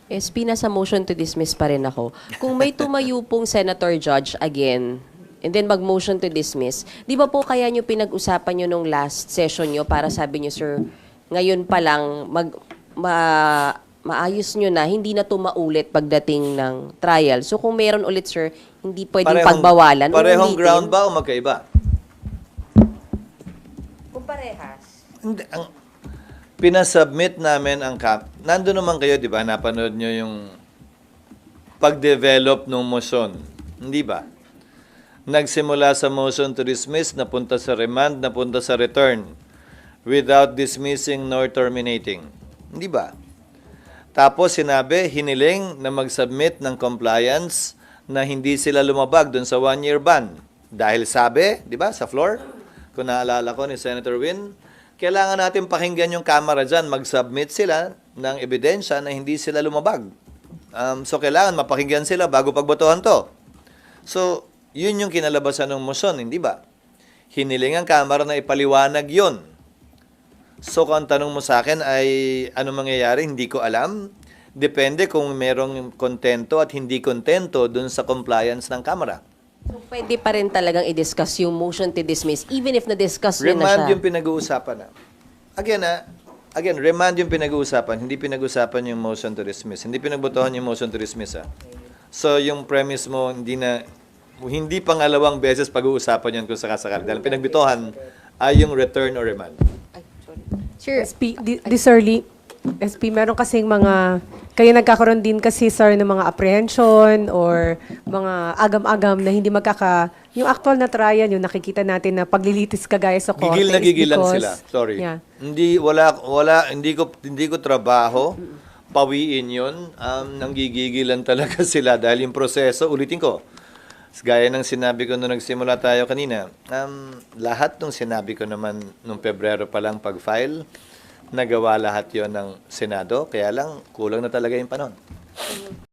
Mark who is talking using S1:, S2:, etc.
S1: SP, nasa motion to dismiss pa rin ako. Kung may tumayo pong senator judge again, and then mag-motion to dismiss, di ba po kaya nyo pinag-usapan nyo nung last session nyo para sabi nyo, sir, ngayon pa lang maayos nyo na, hindi na tumaulit pagdating ng trial. So kung meron ulit, sir, hindi pwedeng pagbawalan.
S2: Parehong ground ba o magkaiba?
S1: Kung parehas.
S2: Hindi, pinasubmit namin ang nandun naman kayo, di ba? Napanood nyo yung pag-develop ng motion. Hindi ba? Nagsimula sa motion to dismiss, napunta sa remand, napunta sa return without dismissing nor terminating. Hindi ba? Tapos sinabi, hiniling na mag-submit ng compliance na hindi sila lumabag dun sa 1-year ban. Dahil sabi, di ba, sa floor, kung naalala ko ni Senator Win, kailangan natin pakinggan yung camera dyan, mag-submit sila ng ebidensya na hindi sila lumabag. So, kailangan mapakinggan sila bago pagbotohan to. So, yun yung kinalabasan ng motion, hindi ba? Hiniling ang camera na ipaliwanag yun. So, kung ang tanong mo sa akin ay ano mangyayari, hindi ko alam. Depende kung merong kontento at hindi kontento dun sa compliance ng camera.
S1: So pwede pa rin talagang i-discuss yung motion to dismiss, even if na-discuss nyo na
S2: Remand
S1: siya.
S2: yung pinag-uusapan na. Again, remand yung pinag-uusapan, hindi pinag-uusapan yung motion to dismiss. Hindi pinagbotohan yung motion to dismiss. So, yung premise mo, hindi pangalawang beses pag-uusapan yan kung sakasakali. Dahil pinagbitohan ay yung return or remand.
S1: Sure.
S3: SP, this early, SP, meron kasing kayo nagkakaroon din kasi, sir, ng mga apprehension or mga agam-agam na hindi yung actual na trial, yung nakikita natin na paglilitis kagaya sa korte.
S2: Gigil na gigil lang sila. Sorry.
S3: Yeah.
S2: Hindi ko trabaho. Pawiin yun. Nanggigigilan talaga sila dahil yung proseso, ulitin ko, gaya ng sinabi ko nung nagsimula tayo kanina, lahat ng sinabi ko naman nung Pebrero pa lang pag-file, nagawa lahat yon ng Senado, kaya lang kulang na talaga yung panahon.